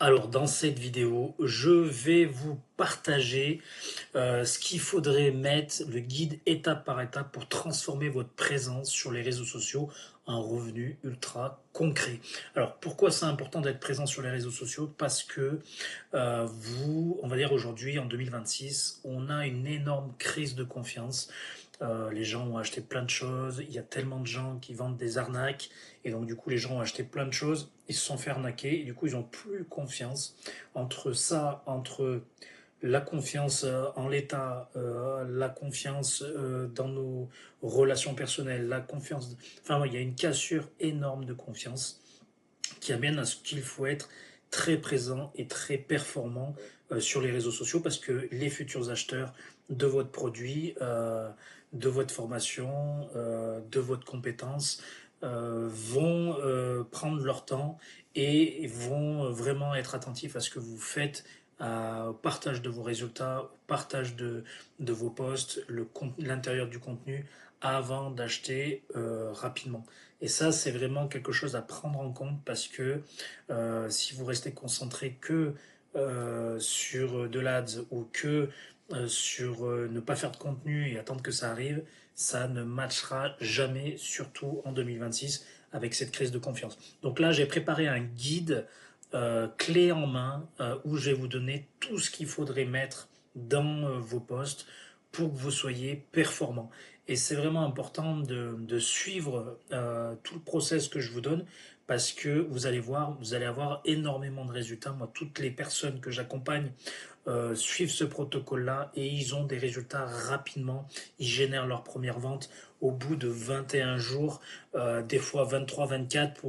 Alors dans cette vidéo, je vais vous partager ce qu'il faudrait mettre, le guide étape par étape pour transformer votre présence sur les réseaux sociaux en revenu ultra concret. Alors pourquoi c'est important d'être présent sur les réseaux sociaux? Parce que on va dire aujourd'hui en 2026, on a une énorme crise de confiance. Les gens ont acheté plein de choses, il y a tellement de gens qui vendent des arnaques, et donc du coup les gens ont acheté plein de choses, ils se sont fait arnaquer, et du coup ils n'ont plus confiance. Entre la confiance en l'État, la confiance dans nos relations personnelles, la confiance... Enfin, ouais, il y a une cassure énorme de confiance qui amène à ce qu'il faut être très présent et très performant sur les réseaux sociaux parce que les futurs acheteurs de votre produit, de votre formation, de votre compétence vont prendre leur temps et vont vraiment être attentifs à ce que vous faites, au partage de vos résultats, au partage de vos posts, l'intérieur du contenu avant d'acheter rapidement. Et ça, c'est vraiment quelque chose à prendre en compte parce que si vous restez concentré que sur de l'ADS ou que sur ne pas faire de contenu et attendre que ça arrive, ça ne matchera jamais, surtout en 2026, avec cette crise de confiance. Donc là, j'ai préparé un guide clé en main où je vais vous donner tout ce qu'il faudrait mettre dans vos posts pour que vous soyez performant. Et c'est vraiment important de suivre tout le process que je vous donne parce que vous allez voir, vous allez avoir énormément de résultats. Moi, toutes les personnes que j'accompagne suivent ce protocole-là et ils ont des résultats rapidement. Ils génèrent leur première vente au bout de 21 jours, des fois 23, 24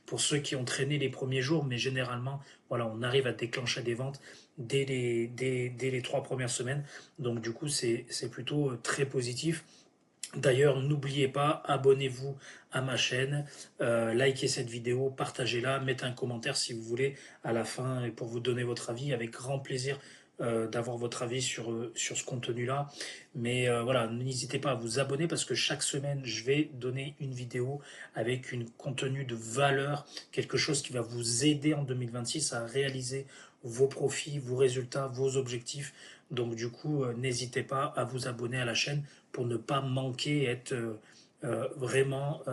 pour ceux qui ont traîné les premiers jours, mais généralement, voilà, on arrive à déclencher des ventes dès les 3 premières semaines. Donc du coup, c'est plutôt très positif. D'ailleurs, n'oubliez pas, abonnez-vous à ma chaîne, likez cette vidéo, partagez-la, mettez un commentaire si vous voulez à la fin et pour vous donner votre avis, avec grand plaisir d'avoir votre avis sur ce contenu-là. Mais voilà, n'hésitez pas à vous abonner parce que chaque semaine, je vais donner une vidéo avec une contenu de valeur, quelque chose qui va vous aider en 2026 à réaliser vos profits, vos résultats, vos objectifs. Donc du coup, n'hésitez pas à vous abonner à la chaîne pour ne pas manquer, être vraiment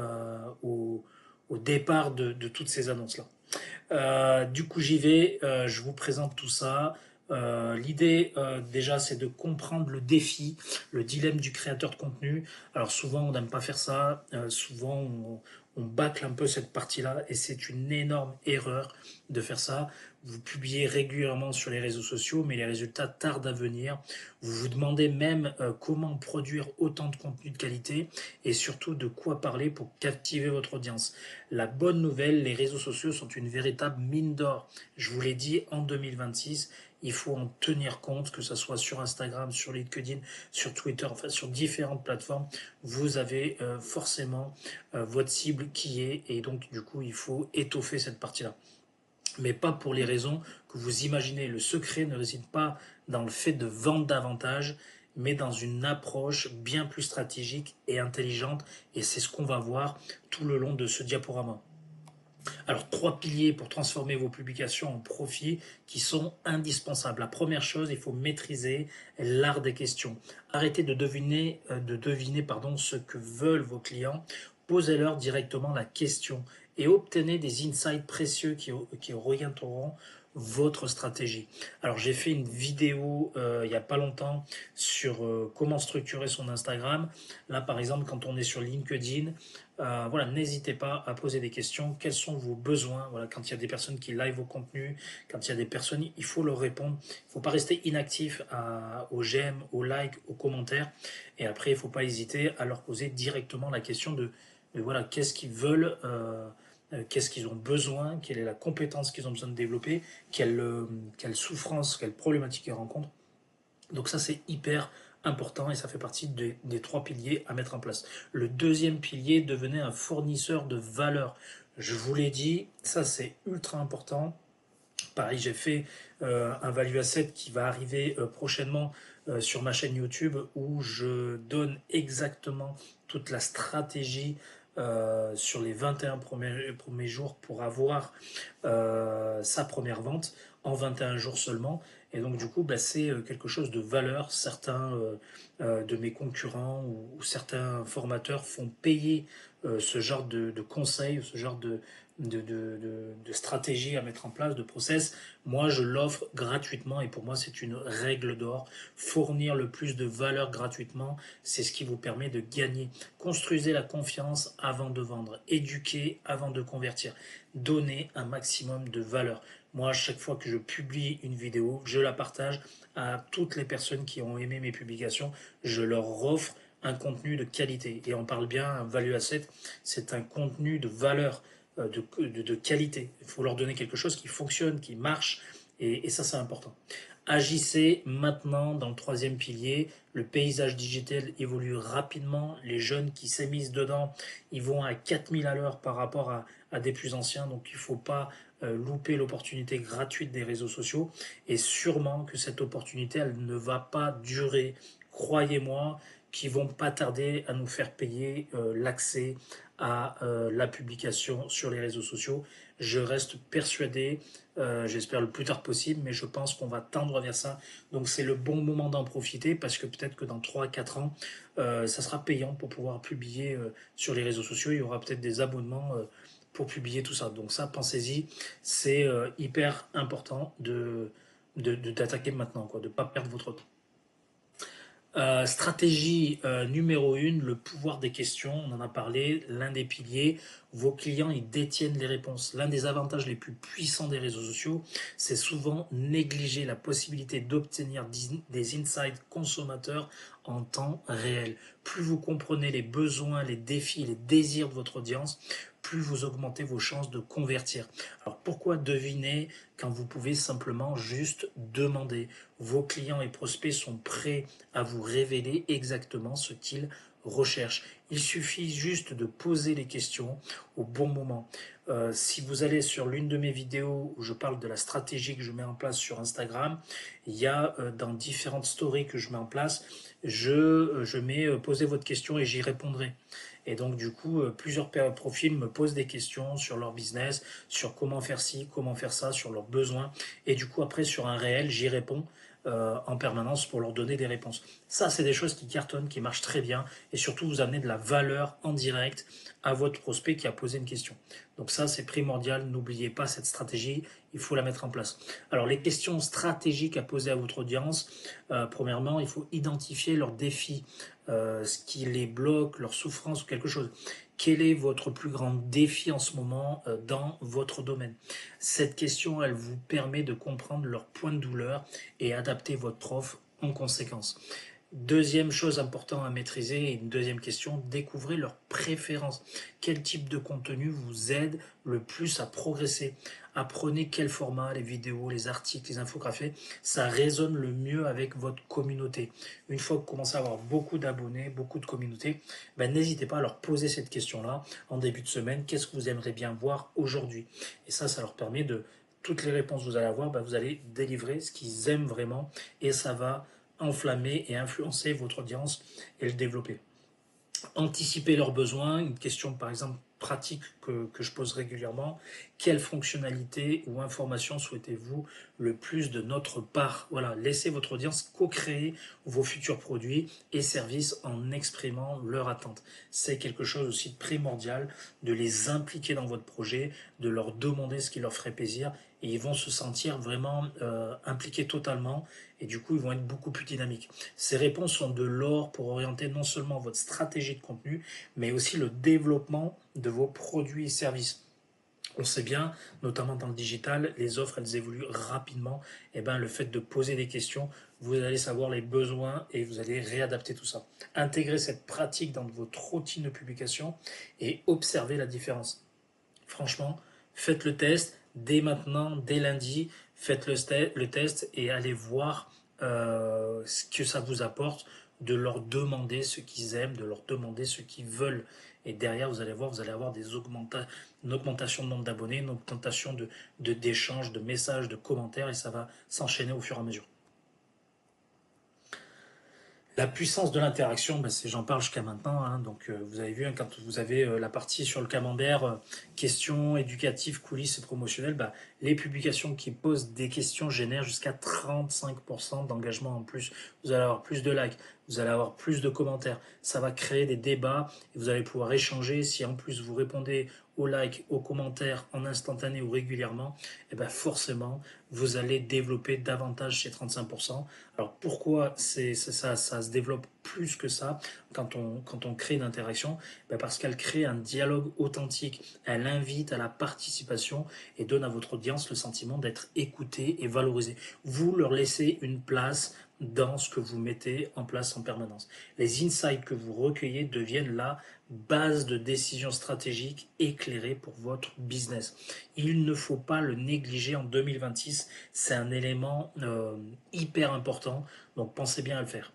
au départ de toutes ces annonces-là. Du coup, j'y vais, je vous présente tout ça. L'idée, déjà, c'est de comprendre le défi, le dilemme du créateur de contenu. Alors souvent, on n'aime pas faire ça, souvent, on bâcle un peu cette partie-là, et c'est une énorme erreur de faire ça. Vous publiez régulièrement sur les réseaux sociaux, mais les résultats tardent à venir. Vous vous demandez même comment produire autant de contenu de qualité et surtout de quoi parler pour captiver votre audience. La bonne nouvelle, les réseaux sociaux sont une véritable mine d'or. Je vous l'ai dit, en 2026, il faut en tenir compte, que ce soit sur Instagram, sur LinkedIn, sur Twitter, enfin sur différentes plateformes. Vous avez forcément votre cible qui est, et donc du coup, il faut étoffer cette partie-là, mais pas pour les raisons que vous imaginez. Le secret ne réside pas dans le fait de vendre davantage, mais dans une approche bien plus stratégique et intelligente, et c'est ce qu'on va voir tout le long de ce diaporama. Alors, 3 piliers pour transformer vos publications en profit qui sont indispensables. La première chose, il faut maîtriser l'art des questions. Arrêtez de deviner ce que veulent vos clients. Posez-leur directement la question et obtenez des insights précieux qui orienteront votre stratégie. Alors j'ai fait une vidéo il n'y a pas longtemps sur comment structurer son Instagram. Là par exemple, quand on est sur LinkedIn, voilà, n'hésitez pas à poser des questions. Quels sont vos besoins? Voilà, quand il y a des personnes qui live vos contenus, quand il y a des personnes, il faut leur répondre. Il ne faut pas rester inactif aux j'aime, aux likes, aux commentaires. Et après, il ne faut pas hésiter à leur poser directement la question de voilà, qu'est-ce qu'ils veulent, qu'est-ce qu'ils ont besoin, quelle est la compétence qu'ils ont besoin de développer, quelle souffrance, quelle problématique ils rencontrent. Donc ça, c'est hyper important et ça fait partie des 3 piliers à mettre en place. Le deuxième pilier, devenez un fournisseur de valeur. Je vous l'ai dit, ça c'est ultra important. Pareil, j'ai fait un Value Asset qui va arriver prochainement sur ma chaîne YouTube où je donne exactement toute la stratégie sur les 21 premiers jours pour avoir sa première vente en 21 jours seulement. Et donc du coup, bah, c'est quelque chose de valeur. Certains de mes concurrents ou certains formateurs font payer ce genre de conseils, ce genre de stratégie à mettre en place, de process. Moi, je l'offre gratuitement et pour moi, c'est une règle d'or. Fournir le plus de valeur gratuitement, c'est ce qui vous permet de gagner. Construisez la confiance avant de vendre. Éduquez avant de convertir. Donnez un maximum de valeur. Moi, à chaque fois que je publie une vidéo, je la partage à toutes les personnes qui ont aimé mes publications. Je leur offre un contenu de qualité. Et on parle bien, un value asset, c'est un contenu de valeur, de qualité. Il faut leur donner quelque chose qui fonctionne, qui marche. Et ça, c'est important. Agissez maintenant dans le troisième pilier. Le paysage digital évolue rapidement. Les jeunes qui s'émisent dedans, ils vont à 4000 à l'heure par rapport à des plus anciens. Donc il ne faut pas louper l'opportunité gratuite des réseaux sociaux. Et sûrement que cette opportunité, elle ne va pas durer. Croyez-moi, qui vont pas tarder à nous faire payer l'accès à la publication sur les réseaux sociaux. Je reste persuadé, j'espère le plus tard possible, mais je pense qu'on va tendre vers ça. Donc c'est le bon moment d'en profiter parce que peut-être que dans 3 à 4 ans, ça sera payant pour pouvoir publier sur les réseaux sociaux. Il y aura peut-être des abonnements pour publier tout ça. Donc ça, pensez-y, c'est hyper important d'attaquer maintenant, quoi, de ne pas perdre votre temps. Stratégie numéro 1, le pouvoir des questions, on en a parlé, l'un des piliers, vos clients ils détiennent les réponses. L'un des avantages les plus puissants des réseaux sociaux, c'est souvent négliger la possibilité d'obtenir des insights consommateurs en temps réel. Plus vous comprenez les besoins, les défis, les désirs de votre audience, plus vous augmentez vos chances de convertir. Alors pourquoi deviner quand vous pouvez simplement juste demander? Vos clients et prospects sont prêts à vous révéler exactement ce qu'ils recherchent. Il suffit juste de poser les questions au bon moment. Si vous allez sur l'une de mes vidéos où je parle de la stratégie que je mets en place sur Instagram, il y a dans différentes stories que je mets en place, je mets posez votre question et j'y répondrai. Et donc du coup, plusieurs profils me posent des questions sur leur business, sur comment faire ci, comment faire ça, sur leurs besoins. Et du coup, après, sur un réel, j'y réponds en permanence pour leur donner des réponses. Ça, c'est des choses qui cartonnent, qui marchent très bien, et surtout vous amenez de la valeur en direct à votre prospect qui a posé une question. Donc ça, c'est primordial, n'oubliez pas cette stratégie, il faut la mettre en place. Alors les questions stratégiques à poser à votre audience, premièrement, il faut identifier leurs défis, ce qui les bloque, leurs souffrances ou quelque chose. Quel est votre plus grand défi en ce moment dans votre domaine? Cette question, elle vous permet de comprendre leurs points de douleur et adapter votre offre en conséquence. Deuxième chose importante à maîtriser, et une deuxième question, découvrez leurs préférences. Quel type de contenu vous aide le plus à progresser? Apprenez quel format, les vidéos, les articles, les infographies, ça résonne le mieux avec votre communauté. Une fois que vous commencez à avoir beaucoup d'abonnés, beaucoup de communautés, ben, n'hésitez pas à leur poser cette question-là en début de semaine. Qu'est-ce que vous aimeriez bien voir aujourd'hui? Et ça leur permet de, toutes les réponses que vous allez avoir, ben, vous allez délivrer ce qu'ils aiment vraiment et ça va enflammer et influencer votre audience et le développer. Anticiper leurs besoins, une question par exemple pratique que je pose régulièrement, quelle fonctionnalité ou information souhaitez-vous le plus de notre part? Voilà, laissez votre audience co-créer vos futurs produits et services en exprimant leur attente. C'est quelque chose aussi de primordial de les impliquer dans votre projet, de leur demander ce qui leur ferait plaisir et ils vont se sentir vraiment impliqués totalement et du coup ils vont être beaucoup plus dynamiques. Ces réponses sont de l'or pour orienter non seulement votre stratégie de contenu, mais aussi le développement de vos produits et services. On sait bien, notamment dans le digital, les offres elles évoluent rapidement. Et ben le fait de poser des questions, vous allez savoir les besoins et vous allez réadapter tout ça. Intégrer cette pratique dans votre routine de publication et observer la différence. Franchement, faites le test dès maintenant, dès lundi, faites le test et allez voir ce que ça vous apporte, de leur demander ce qu'ils aiment, de leur demander ce qu'ils veulent. Et derrière, vous allez voir, vous allez avoir une augmentation de nombre d'abonnés, une augmentation d'échanges, de messages, de commentaires, et ça va s'enchaîner au fur et à mesure. La puissance de l'interaction, bah, j'en parle jusqu'à maintenant, hein, donc vous avez vu, hein, quand vous avez la partie sur le camembert, questions éducatives, coulisses et promotionnelles, bah, les publications qui posent des questions génèrent jusqu'à 35% d'engagement en plus. Vous allez avoir plus de likes, vous allez avoir plus de commentaires, ça va créer des débats et vous allez pouvoir échanger. Si en plus vous répondez aux likes, aux commentaires en instantané ou régulièrement, et ben forcément vous allez développer davantage ces 35%. Alors pourquoi ça se développe plus que ça quand on crée une interaction? Ben parce qu'elle crée un dialogue authentique, elle invite à la participation et donne à votre audience le sentiment d'être écouté et valorisé. Vous leur laissez une place dans ce que vous mettez en place en permanence. Les insights que vous recueillez deviennent la base de décision stratégique éclairée pour votre business. Il ne faut pas le négliger en 2026, c'est un élément hyper important, donc pensez bien à le faire.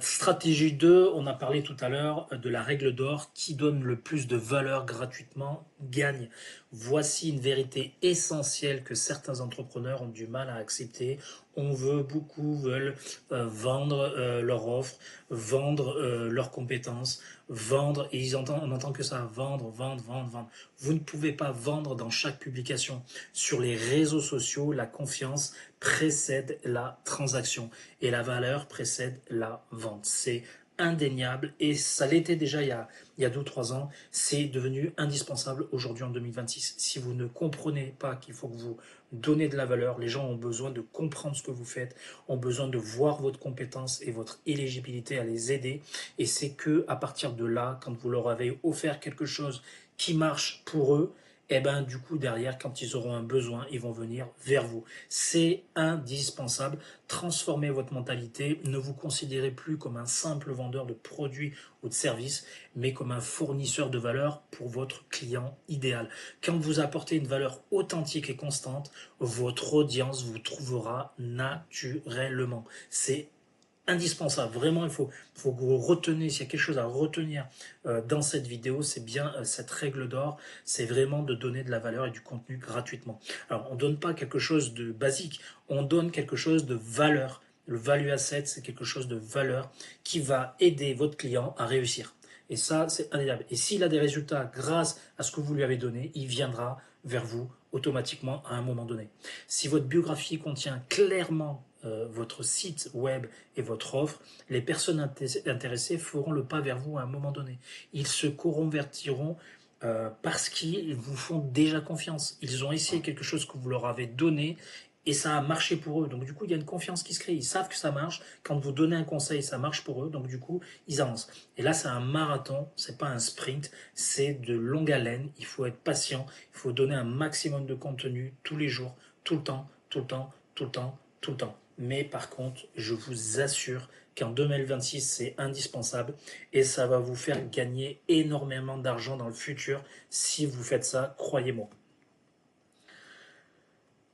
Stratégie 2, on a parlé tout à l'heure de la règle d'or, qui donne le plus de valeur gratuitement gagne. Voici une vérité essentielle que certains entrepreneurs ont du mal à accepter. Beaucoup veulent vendre leur offre, vendre leurs compétences, vendre, et on entend que ça, vendre, vendre, vendre, vendre. Vous ne pouvez pas vendre dans chaque publication. Sur les réseaux sociaux, la confiance précède la transaction et la valeur précède la vente. C'est indéniable et ça l'était déjà il y a 2 ou 3 ans. C'est devenu indispensable aujourd'hui en 2026. Si vous ne comprenez pas qu'il faut que vous donnez de la valeur, les gens ont besoin de comprendre ce que vous faites, ont besoin de voir votre compétence et votre éligibilité à les aider. Et c'est que à partir de là, quand vous leur avez offert quelque chose qui marche pour eux, et ben du coup derrière, quand ils auront un besoin, ils vont venir vers vous. C'est indispensable. Transformez votre mentalité. Ne vous considérez plus comme un simple vendeur de produits ou de services, mais comme un fournisseur de valeur pour votre client idéal. Quand vous apportez une valeur authentique et constante, votre audience vous trouvera naturellement. C'est indispensable. Vraiment, faut que vous retenez, s'il y a quelque chose à retenir dans cette vidéo, c'est bien cette règle d'or, c'est vraiment de donner de la valeur et du contenu gratuitement. Alors, on ne donne pas quelque chose de basique, on donne quelque chose de valeur. Le value asset, c'est quelque chose de valeur qui va aider votre client à réussir. Et ça, c'est indéniable. Et s'il a des résultats grâce à ce que vous lui avez donné, il viendra vers vous automatiquement à un moment donné. Si votre biographie contient clairement votre site web et votre offre, les personnes intéressées feront le pas vers vous à un moment donné. Ils se convertiront parce qu'ils vous font déjà confiance. Ils ont essayé quelque chose que vous leur avez donné et ça a marché pour eux. Donc du coup, il y a une confiance qui se crée. Ils savent que ça marche. Quand vous donnez un conseil, ça marche pour eux. Donc du coup, ils avancent. Et là, c'est un marathon, c'est pas un sprint, c'est de longue haleine. Il faut être patient. Il faut donner un maximum de contenu tous les jours, tout le temps, tout le temps, tout le temps, tout le temps. Mais par contre, je vous assure qu'en 2026, c'est indispensable et ça va vous faire gagner énormément d'argent dans le futur si vous faites ça, croyez-moi.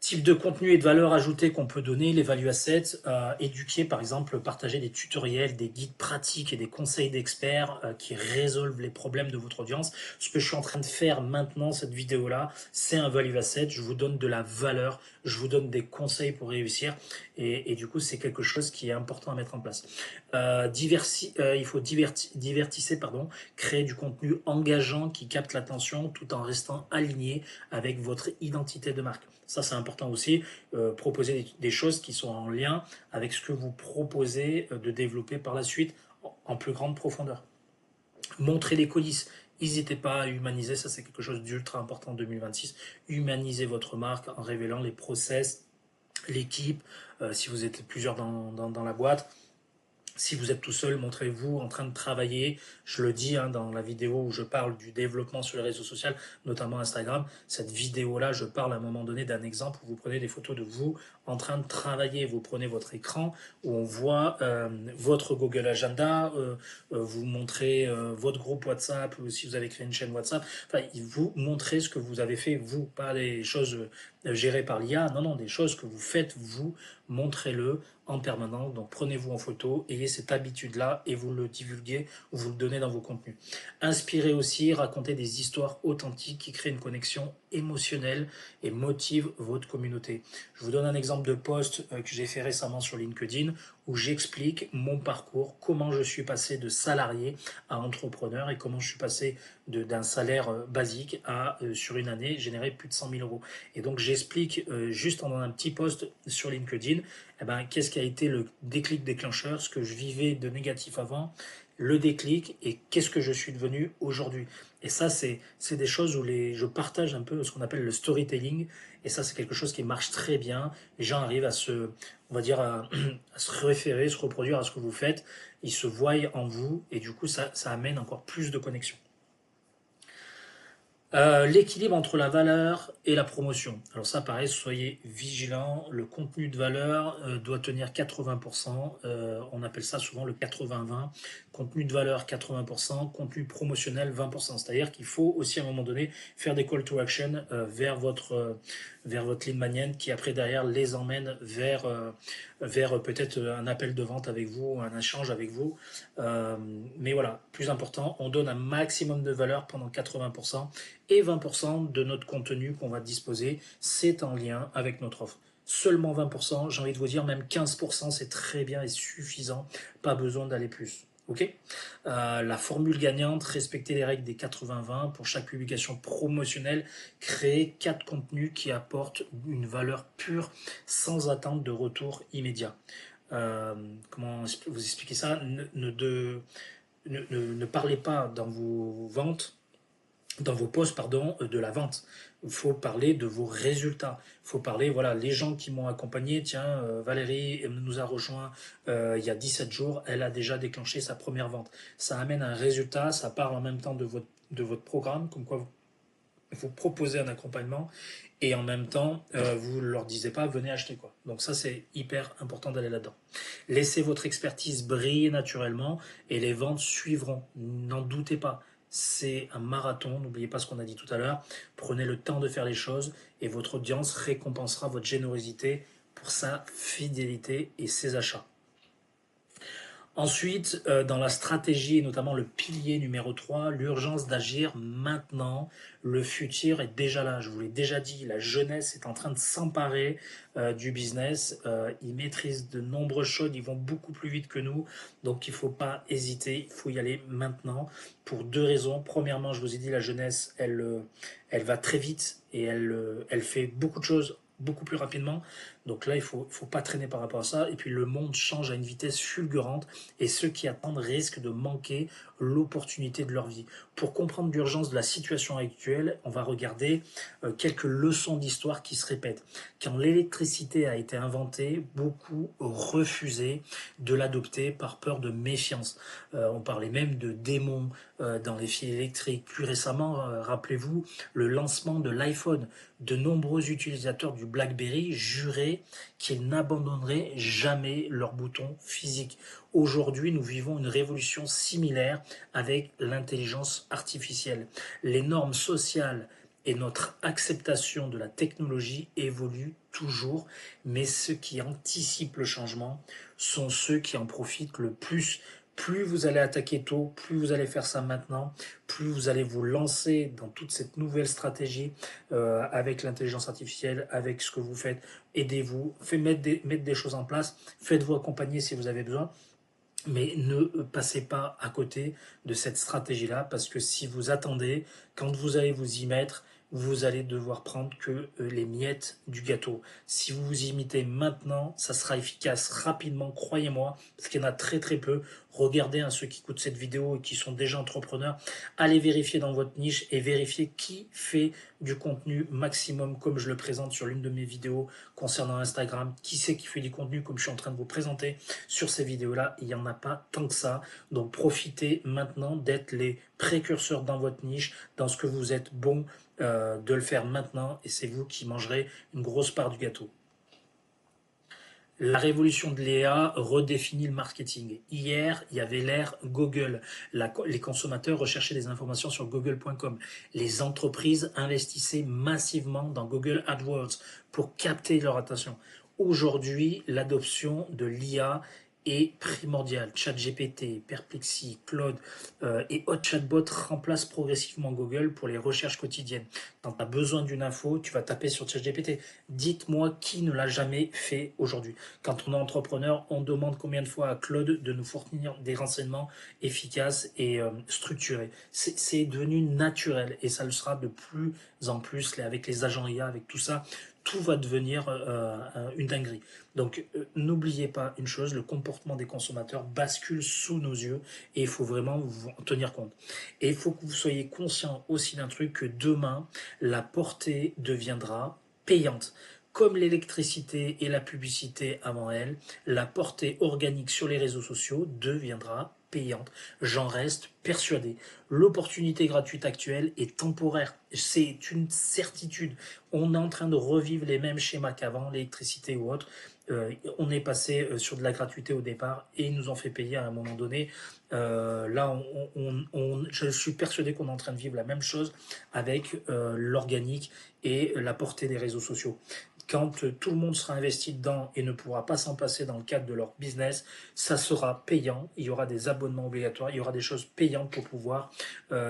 Type de contenu et de valeur ajoutée qu'on peut donner, les value assets, éduquer par exemple, partager des tutoriels, des guides pratiques et des conseils d'experts qui résolvent les problèmes de votre audience. Ce que je suis en train de faire maintenant, cette vidéo-là, c'est un value asset, je vous donne de la valeur, je vous donne des conseils pour réussir et du coup c'est quelque chose qui est important à mettre en place. Il faut divertisser, créer du contenu engageant qui capte l'attention tout en restant aligné avec votre identité de marque. Ça, c'est important aussi, proposer des choses qui sont en lien avec ce que vous proposez de développer par la suite en plus grande profondeur. Montrer les coulisses. N'hésitez pas à humaniser, ça c'est quelque chose d'ultra important en 2026. Humanisez votre marque en révélant les process, l'équipe, si vous êtes plusieurs dans la boîte. Si vous êtes tout seul, montrez-vous en train de travailler. Je le dis dans la vidéo où je parle du développement sur les réseaux sociaux, notamment Instagram. Cette vidéo-là, je parle à un moment donné d'un exemple où vous prenez des photos de vous en train de travailler. Vous prenez votre écran où on voit votre Google Agenda, vous montrez votre groupe WhatsApp ou si vous avez créé une chaîne WhatsApp. Enfin, vous montrez ce que vous avez fait, vous, pas des choses gérées par l'IA. Non, non, des choses que vous faites, vous. Montrez-le en permanence. Donc prenez-vous en photo, ayez cette habitude-là et vous le divulguez, vous le donnez dans vos contenus. Inspirez aussi, racontez des histoires authentiques qui créent une connexion émotionnelle et motivent votre communauté. Je vous donne un exemple de post que j'ai fait récemment sur LinkedIn où j'explique mon parcours, comment je suis passé de salarié à entrepreneur et comment je suis passé d'un salaire basique à, sur une année, générer plus de 100 000 euros. Et donc j'explique juste en un petit post sur LinkedIn, eh ben, qu'est-ce qui a été le déclic déclencheur, ce que je vivais de négatif avant, le déclic et qu'est-ce que je suis devenu aujourd'hui. Et ça, c'est des choses où je partage un peu ce qu'on appelle le storytelling. Et ça, c'est quelque chose qui marche très bien. Les gens arrivent on va dire, à se référer, se reproduire à ce que vous faites. Ils se voient en vous et du coup, ça amène encore plus de connexion. L'équilibre entre la valeur et la promotion. Alors ça, pareil, soyez vigilants. Le contenu de valeur doit tenir 80%. On appelle ça souvent le 80-20. Contenu de valeur 80%, contenu promotionnel 20%. C'est-à-dire qu'il faut aussi à un moment donné faire des call to action vers votre lead magnet qui après derrière les emmène vers peut-être un appel de vente avec vous, un échange avec vous. Mais voilà, plus important, on donne un maximum de valeur pendant 80% et 20% de notre contenu qu'on va disposer, c'est en lien avec notre offre. Seulement 20%, j'ai envie de vous dire même 15%, c'est très bien et suffisant, pas besoin d'aller plus. Ok. La formule gagnante, respecter les règles des 80-20 pour chaque publication promotionnelle, créer 4 contenus qui apportent une valeur pure sans attente de retour immédiat. Comment vous expliquer ça? Ne parlez pas dans vos posts, pardon, de la vente. Il faut parler de vos résultats. Il faut parler, voilà, les gens qui m'ont accompagné. Tiens, Valérie nous a rejoint il y a 17 jours. Elle a déjà déclenché sa première vente. Ça amène un résultat. Ça parle en même temps de votre programme, comme quoi vous proposez un accompagnement et en même temps, vous ne leur disiez pas venez acheter quoi. Donc ça, c'est hyper important d'aller là-dedans. Laissez votre expertise briller naturellement et les ventes suivront. N'en doutez pas. C'est un marathon, n'oubliez pas ce qu'on a dit tout à l'heure. Prenez le temps de faire les choses et votre audience récompensera votre générosité pour sa fidélité et ses achats. Ensuite, dans la stratégie, notamment le pilier numéro 3, l'urgence d'agir maintenant. Le futur est déjà là. Je vous l'ai déjà dit, la jeunesse est en train de s'emparer du business. Ils maîtrisent de nombreuses choses, ils vont beaucoup plus vite que nous. Donc il ne faut pas hésiter, il faut y aller maintenant pour 2 raisons. Premièrement, je vous ai dit, la jeunesse, elle va très vite et elle fait beaucoup de choses beaucoup plus rapidement. Donc là, il faut pas traîner par rapport à ça. Et puis le monde change à une vitesse fulgurante et ceux qui attendent risquent de manquer l'opportunité de leur vie. Pour comprendre l'urgence de la situation actuelle, on va regarder quelques leçons d'histoire qui se répètent. Quand l'électricité a été inventée, beaucoup refusaient de l'adopter par peur de méfiance. On parlait même de démons dans les fils électriques. Plus récemment, rappelez-vous, le lancement de l'iPhone. De nombreux utilisateurs du BlackBerry juraient qu'ils n'abandonneraient jamais leur bouton physique. Aujourd'hui, nous vivons une révolution similaire avec l'intelligence artificielle. Les normes sociales et notre acceptation de la technologie évoluent toujours, mais ceux qui anticipent le changement sont ceux qui en profitent le plus. Plus vous allez attaquer tôt, plus vous allez faire ça maintenant, plus vous allez vous lancer dans toute cette nouvelle stratégie avec l'intelligence artificielle, avec ce que vous faites. Aidez-vous, mettre des choses en place, faites-vous accompagner si vous avez besoin. Mais ne passez pas à côté de cette stratégie-là, parce que si vous attendez, quand vous allez vous y mettre, vous allez devoir prendre que les miettes du gâteau. Si vous vous imitez maintenant, ça sera efficace rapidement, croyez-moi, parce qu'il y en a très très peu. Regardez ceux qui écoutent cette vidéo et qui sont déjà entrepreneurs, allez vérifier dans votre niche et vérifiez qui fait du contenu maximum comme je le présente sur l'une de mes vidéos concernant Instagram. Qui c'est qui fait du contenu comme je suis en train de vous présenter sur ces vidéos-là? Il n'y en a pas tant que ça. Donc profitez maintenant d'être les précurseurs dans votre niche, dans ce que vous êtes bon, de le faire maintenant et c'est vous qui mangerez une grosse part du gâteau. La révolution de l'IA redéfinit le marketing. Hier, il y avait l'ère Google. Les consommateurs recherchaient des informations sur google.com. Les entreprises investissaient massivement dans Google AdWords pour capter leur attention. Aujourd'hui, l'adoption de l'IA est primordiale. ChatGPT, Perplexity, Claude et autres chatbots remplacent progressivement Google pour les recherches quotidiennes. Quand tu as besoin d'une info, tu vas taper sur ChatGPT. Dites-moi qui ne l'a jamais fait aujourd'hui. Quand on est entrepreneur, on demande combien de fois à Claude de nous fournir des renseignements efficaces et structurés. C'est devenu naturel et ça le sera de plus en plus avec les agents IA, avec tout ça. Tout va devenir une dinguerie. Donc n'oubliez pas une chose, le comportement des consommateurs bascule sous nos yeux et il faut vraiment vous en tenir compte. Et il faut que vous soyez conscient aussi d'un truc, que demain, la portée deviendra payante. Comme l'électricité et la publicité avant elle, la portée organique sur les réseaux sociaux deviendra payante. J'en reste persuadé. L'opportunité gratuite actuelle est temporaire. C'est une certitude. On est en train de revivre les mêmes schémas qu'avant, l'électricité ou autre. On est passé sur de la gratuité au départ et ils nous ont fait payer à un moment donné. Là, je suis persuadé qu'on est en train de vivre la même chose avec l'organique et la portée des réseaux sociaux. Quand tout le monde sera investi dedans et ne pourra pas s'en passer dans le cadre de leur business, ça sera payant. Il y aura des abonnements obligatoires, il y aura des choses payantes pour pouvoir.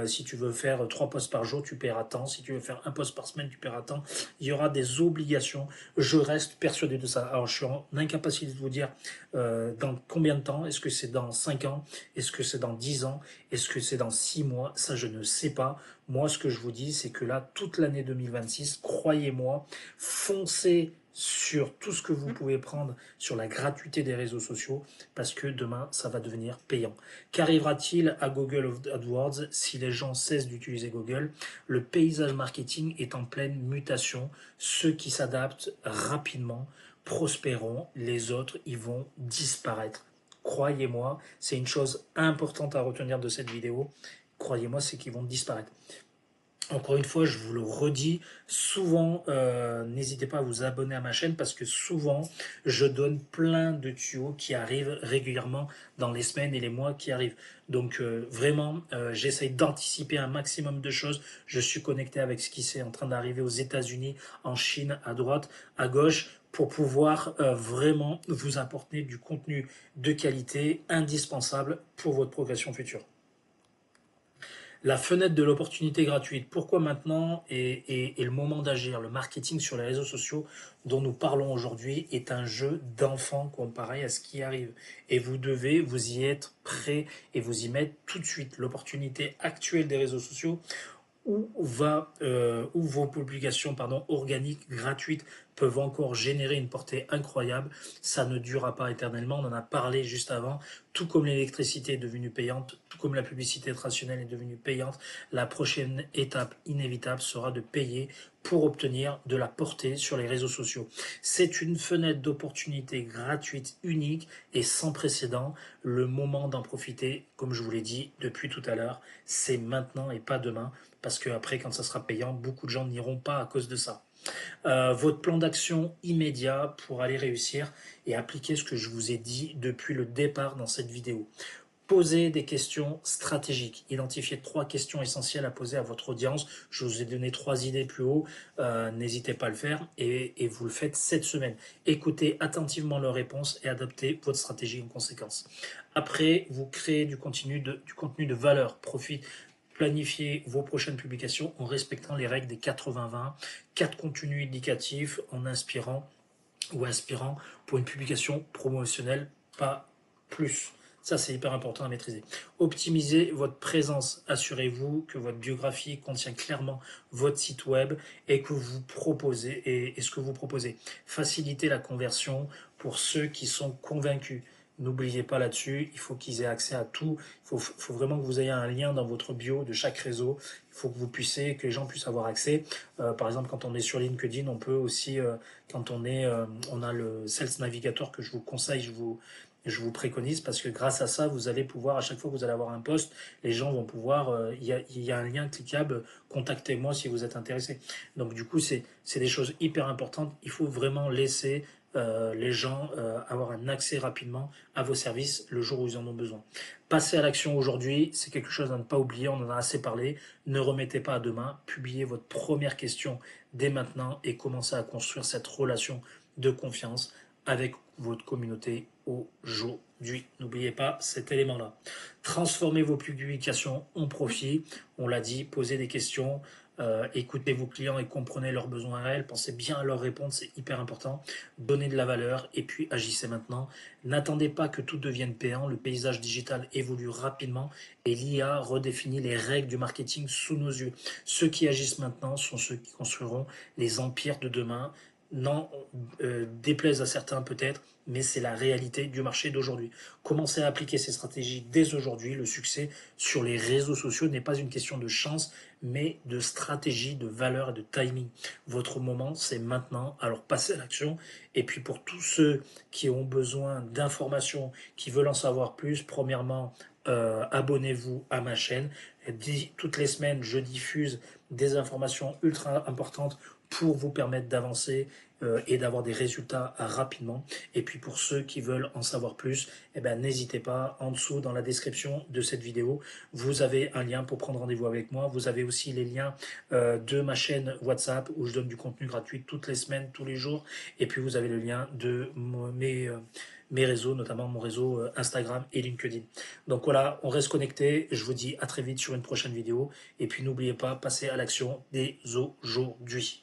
Si tu veux faire 3 posts par jour, tu paieras tant. Si tu veux faire un post par semaine, tu paieras tant. Il y aura des obligations. Je reste persuadé de ça. Alors, je suis en incapacité de vous dire dans combien de temps. Est-ce que c'est dans 5 ans? Est-ce que c'est dans 10 ans? Est-ce que c'est dans 6 mois? Ça, je ne sais pas. Moi, ce que je vous dis, c'est que là, toute l'année 2026, croyez-moi, foncez sur tout ce que vous pouvez prendre sur la gratuité des réseaux sociaux, parce que demain, ça va devenir payant. Qu'arrivera-t-il à Google AdWords si les gens cessent d'utiliser Google? Le paysage marketing est en pleine mutation. Ceux qui s'adaptent rapidement prospéreront, les autres, ils vont disparaître. Croyez-moi, c'est une chose importante à retenir de cette vidéo. Croyez-moi, c'est qu'ils vont disparaître. Encore une fois, je vous le redis, souvent, n'hésitez pas à vous abonner à ma chaîne parce que souvent, je donne plein de tuyaux qui arrivent régulièrement dans les semaines et les mois qui arrivent. Donc vraiment, j'essaye d'anticiper un maximum de choses. Je suis connecté avec ce qui est en train d'arriver aux États-Unis, en Chine, à droite, à gauche, pour pouvoir vraiment vous apporter du contenu de qualité indispensable pour votre progression future. La fenêtre de l'opportunité gratuite. Pourquoi maintenant est le moment d'agir? Le marketing sur les réseaux sociaux dont nous parlons aujourd'hui est un jeu d'enfant comparé à ce qui arrive. Et vous devez vous y être prêt et vous y mettre tout de suite. L'opportunité actuelle des réseaux sociaux, où vos publications organiques, gratuites, peuvent encore générer une portée incroyable. Ça ne durera pas éternellement, on en a parlé juste avant. Tout comme l'électricité est devenue payante, tout comme la publicité traditionnelle est devenue payante, la prochaine étape inévitable sera de payer pour obtenir de la portée sur les réseaux sociaux. C'est une fenêtre d'opportunité gratuite, unique et sans précédent. Le moment d'en profiter, comme je vous l'ai dit depuis tout à l'heure, c'est maintenant et pas demain, parce que après, quand ça sera payant, beaucoup de gens n'iront pas à cause de ça. Votre plan d'action immédiat pour aller réussir et appliquer ce que je vous ai dit depuis le départ dans cette vidéo. Posez des questions stratégiques. Identifiez 3 questions essentielles à poser à votre audience. Je vous ai donné 3 idées plus haut. N'hésitez pas à le faire et vous le faites cette semaine. Écoutez attentivement leurs réponses et adaptez votre stratégie en conséquence. Après, vous créez du contenu de valeur. Planifiez vos prochaines publications en respectant les règles des 80-20, 4 contenus indicatifs en inspirant ou aspirant pour une publication promotionnelle, pas plus. Ça, c'est hyper important à maîtriser. Optimisez votre présence. Assurez-vous que votre biographie contient clairement votre site web et que vous proposez et ce que vous proposez. Facilitez la conversion pour ceux qui sont convaincus. N'oubliez pas là-dessus, il faut qu'ils aient accès à tout. Il faut vraiment que vous ayez un lien dans votre bio de chaque réseau. Il faut que vous puissiez, que les gens puissent avoir accès. Par exemple, quand on est sur LinkedIn, on peut aussi, quand on a le Sales Navigator que je vous conseille, je vous préconise, parce que grâce à ça, vous allez pouvoir, à chaque fois que vous allez avoir un post, les gens vont pouvoir, il y a un lien cliquable, contactez-moi si vous êtes intéressé. Donc du coup, c'est des choses hyper importantes. Il faut vraiment laisser les gens avoir un accès rapidement à vos services le jour où ils en ont besoin. Passez à l'action aujourd'hui, c'est quelque chose à ne pas oublier, on en a assez parlé. Ne remettez pas à demain, publiez votre première question dès maintenant et commencez à construire cette relation de confiance avec votre communauté aujourd'hui. N'oubliez pas cet élément-là. Transformez vos publications en profit. On l'a dit, posez des questions, écoutez vos clients et comprenez leurs besoins réels. Pensez bien à leur répondre, c'est hyper important. Donnez de la valeur et puis agissez maintenant. N'attendez pas que tout devienne payant. Le paysage digital évolue rapidement et l'IA redéfinit les règles du marketing sous nos yeux. Ceux qui agissent maintenant sont ceux qui construiront les empires de demain. Non, déplaise à certains peut-être, mais c'est la réalité du marché d'aujourd'hui. Commencez à appliquer ces stratégies dès aujourd'hui. Le succès sur les réseaux sociaux n'est pas une question de chance, mais de stratégie, de valeur et de timing. Votre moment, c'est maintenant. Alors passez à l'action. Et puis pour tous ceux qui ont besoin d'informations, qui veulent en savoir plus, premièrement, abonnez-vous à ma chaîne. Toutes les semaines, je diffuse des informations ultra importantes pour vous permettre d'avancer et d'avoir des résultats rapidement. Et puis pour ceux qui veulent en savoir plus, eh ben, n'hésitez pas, en dessous dans la description de cette vidéo, vous avez un lien pour prendre rendez-vous avec moi. Vous avez aussi les liens de ma chaîne WhatsApp où je donne du contenu gratuit toutes les semaines, tous les jours. Et puis vous avez le lien de mes réseaux, notamment mon réseau Instagram et LinkedIn. Donc voilà, on reste connecté. Je vous dis à très vite sur une prochaine vidéo. Et puis n'oubliez pas, passez à l'action dès aujourd'hui.